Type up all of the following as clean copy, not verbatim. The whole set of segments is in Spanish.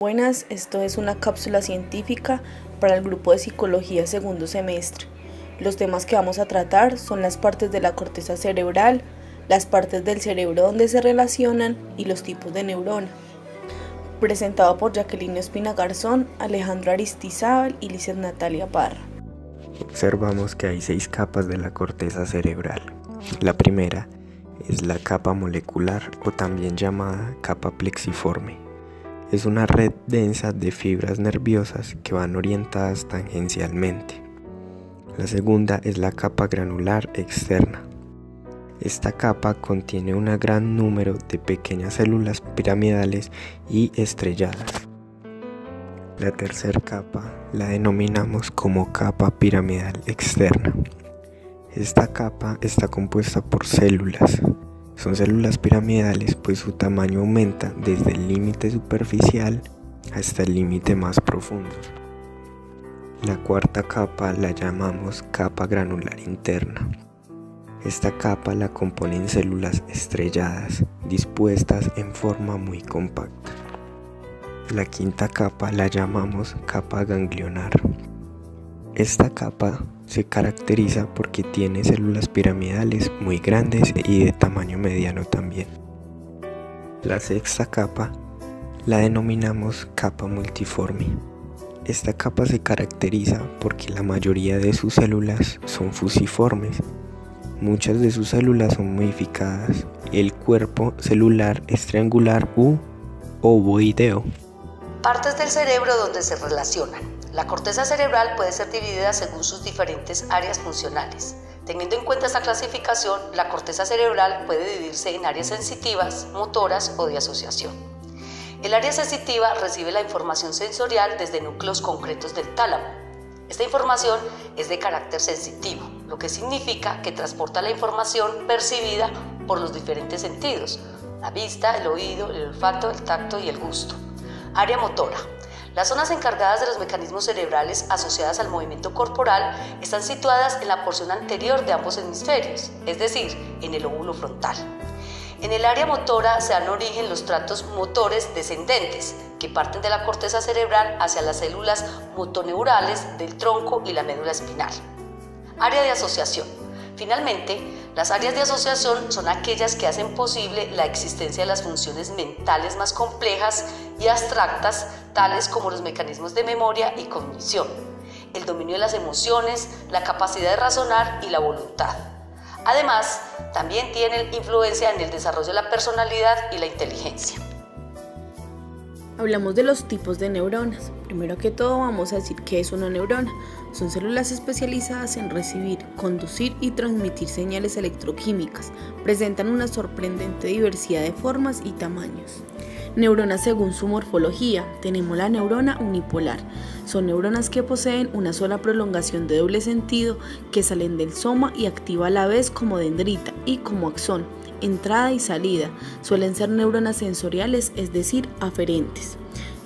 Buenas, esto es una cápsula científica para el grupo de psicología segundo semestre. Los temas que vamos a tratar son las partes de la corteza cerebral, las partes del cerebro donde se relacionan y los tipos de neurona. Presentado por Jacqueline Espina Garzón, Alejandro Aristizábal y Lizeth Natalia Parra. Observamos que hay 6 capas de la corteza cerebral. La primera es la capa molecular o también llamada capa plexiforme. Es una red densa de fibras nerviosas que van orientadas tangencialmente. La segunda es la capa granular externa. Esta capa contiene un gran número de pequeñas células piramidales y estrelladas. La tercera capa la denominamos como capa piramidal externa. Esta capa está compuesta por células. Son células piramidales pues su tamaño aumenta desde el límite superficial hasta el límite más profundo. La cuarta capa la llamamos capa granular interna. Esta capa la componen células estrelladas, dispuestas en forma muy compacta. La quinta capa la llamamos capa ganglionar. Esta capa se caracteriza porque tiene células piramidales muy grandes y de tamaño mediano también. La sexta capa la denominamos capa multiforme. Esta capa se caracteriza porque la mayoría de sus células son fusiformes. Muchas de sus células son modificadas. El cuerpo celular es triangular u ovoideo. Partes del cerebro donde se relacionan. La corteza cerebral puede ser dividida según sus diferentes áreas funcionales. Teniendo en cuenta esta clasificación, la corteza cerebral puede dividirse en áreas sensitivas, motoras o de asociación. El área sensitiva recibe la información sensorial desde núcleos concretos del tálamo. Esta información es de carácter sensitivo, lo que significa que transporta la información percibida por los diferentes sentidos: la vista, el oído, el olfato, el tacto y el gusto. Área motora. Las zonas encargadas de los mecanismos cerebrales asociadas al movimiento corporal están situadas en la porción anterior de ambos hemisferios, es decir, en el lóbulo frontal. En el área motora se dan origen los tractos motores descendentes, que parten de la corteza cerebral hacia las células motoneurales del tronco y la médula espinal. Área de asociación. Finalmente, las áreas de asociación son aquellas que hacen posible la existencia de las funciones mentales más complejas y abstractas, tales como los mecanismos de memoria y cognición, el dominio de las emociones, la capacidad de razonar y la voluntad. Además, también tienen influencia en el desarrollo de la personalidad y la inteligencia. Hablamos de los tipos de neuronas. Primero que todo vamos a decir qué es una neurona. Son células especializadas en recibir, conducir y transmitir señales electroquímicas. Presentan una sorprendente diversidad de formas y tamaños. Neuronas según su morfología. Tenemos la neurona unipolar. Son neuronas que poseen una sola prolongación de doble sentido que salen del soma y activa a la vez como dendrita y como axón. Entrada y salida. Suelen ser neuronas sensoriales, es decir, aferentes.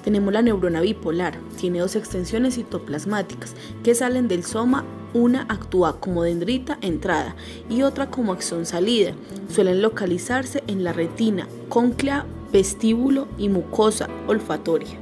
Tenemos la neurona bipolar. Tiene 2 extensiones citoplasmáticas que salen del soma. Una actúa como dendrita, entrada, y otra como axón, salida. Suelen localizarse en la retina, cónclea, vestíbulo y mucosa olfatoria.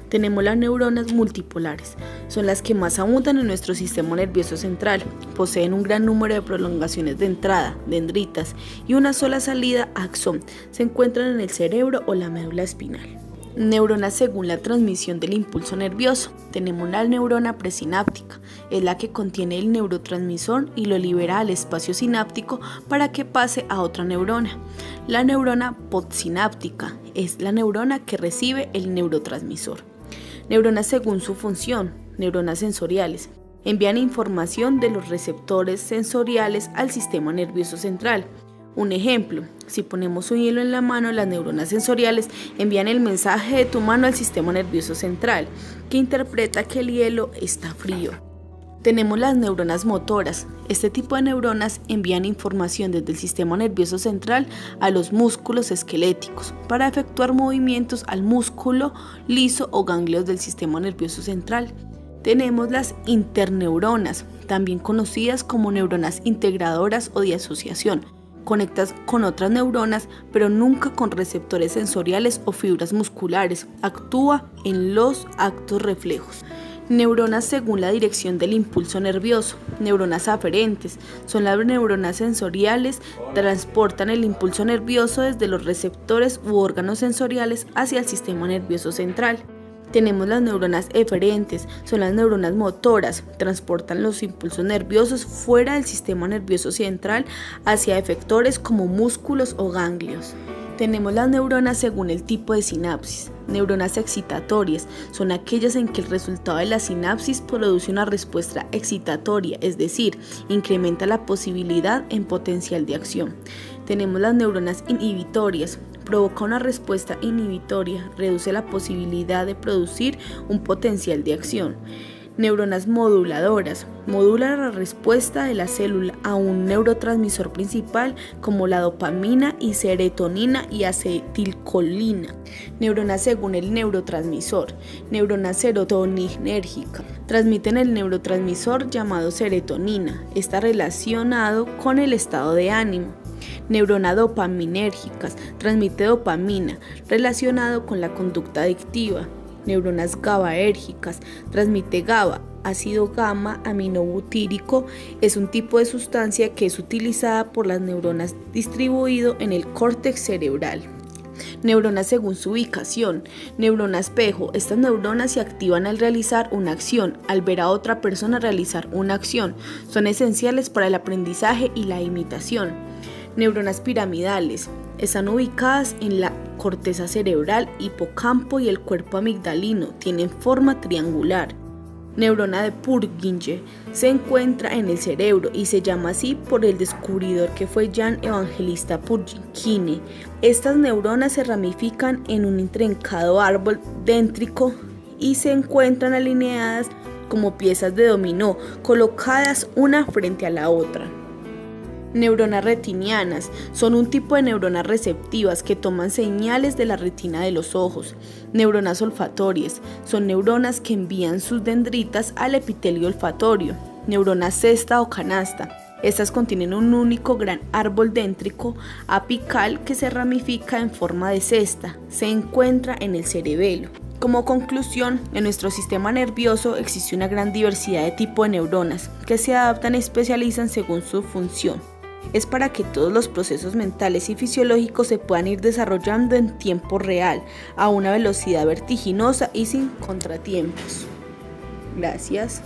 Tenemos las neuronas multipolares. Son las que más abundan en nuestro sistema nervioso central. Poseen un gran número de prolongaciones de entrada, dendritas, y una sola salida, axón. Se encuentran en el cerebro o la médula espinal. Neuronas según la transmisión del impulso nervioso. Tenemos la neurona presináptica, es la que contiene el neurotransmisor y lo libera al espacio sináptico para que pase a otra neurona. La neurona postsináptica es la neurona que recibe el neurotransmisor. Neuronas según su función. Neuronas sensoriales. Envían información de los receptores sensoriales al sistema nervioso central. Un ejemplo, si ponemos un hielo en la mano, las neuronas sensoriales envían el mensaje de tu mano al sistema nervioso central, que interpreta que el hielo está frío. Tenemos las neuronas motoras. Este tipo de neuronas envían información desde el sistema nervioso central a los músculos esqueléticos para efectuar movimientos al músculo liso o ganglios del sistema nervioso central. Tenemos las interneuronas, también conocidas como neuronas integradoras o de asociación. Conectas con otras neuronas, pero nunca con receptores sensoriales o fibras musculares. Actúa en los actos reflejos. Neuronas según la dirección del impulso nervioso. Neuronas aferentes son las neuronas sensoriales, transportan el impulso nervioso desde los receptores u órganos sensoriales hacia el sistema nervioso central. Tenemos las neuronas eferentes, son las neuronas motoras, transportan los impulsos nerviosos fuera del sistema nervioso central hacia efectores como músculos o ganglios. Tenemos las neuronas según el tipo de sinapsis. Neuronas excitatorias son aquellas en que el resultado de la sinapsis produce una respuesta excitatoria, es decir, incrementa la posibilidad en potencial de acción. Tenemos las neuronas inhibitorias. Provoca una respuesta inhibitoria, reduce la posibilidad de producir un potencial de acción. Neuronas moduladoras. Modula la respuesta de la célula a un neurotransmisor principal como la dopamina y serotonina y acetilcolina. Neuronas según el neurotransmisor. Neurona serotoninérgica. Transmiten el neurotransmisor llamado serotonina. Está relacionado con el estado de ánimo. Neuronas dopaminérgicas, transmite dopamina, relacionado con la conducta adictiva. Neuronas GABAérgicas, transmite GABA, ácido gamma aminobutírico, es un tipo de sustancia que es utilizada por las neuronas distribuido en el córtex cerebral. Neuronas según su ubicación. Neurona espejo. Estas neuronas se activan al realizar una acción, al ver a otra persona realizar una acción. Son esenciales para el aprendizaje y la imitación. Neuronas piramidales. Están ubicadas en la corteza cerebral, hipocampo y el cuerpo amigdalino. Tienen forma triangular. Neurona de Purkinje se encuentra en el cerebro y se llama así por el descubridor que fue Jan Evangelista Purkinje. Estas neuronas se ramifican en un intrincado árbol dendrítico y se encuentran alineadas como piezas de dominó, colocadas una frente a la otra. Neuronas retinianas son un tipo de neuronas receptivas que toman señales de la retina de los ojos. Neuronas olfatorias son neuronas que envían sus dendritas al epitelio olfatorio. Neuronas cesta o canasta. Estas contienen un único gran árbol dendrítico apical que se ramifica en forma de cesta. Se encuentra en el cerebelo. Como conclusión, en nuestro sistema nervioso existe una gran diversidad de tipos de neuronas que se adaptan y especializan según su función. Es para que todos los procesos mentales y fisiológicos se puedan ir desarrollando en tiempo real, a una velocidad vertiginosa y sin contratiempos. Gracias.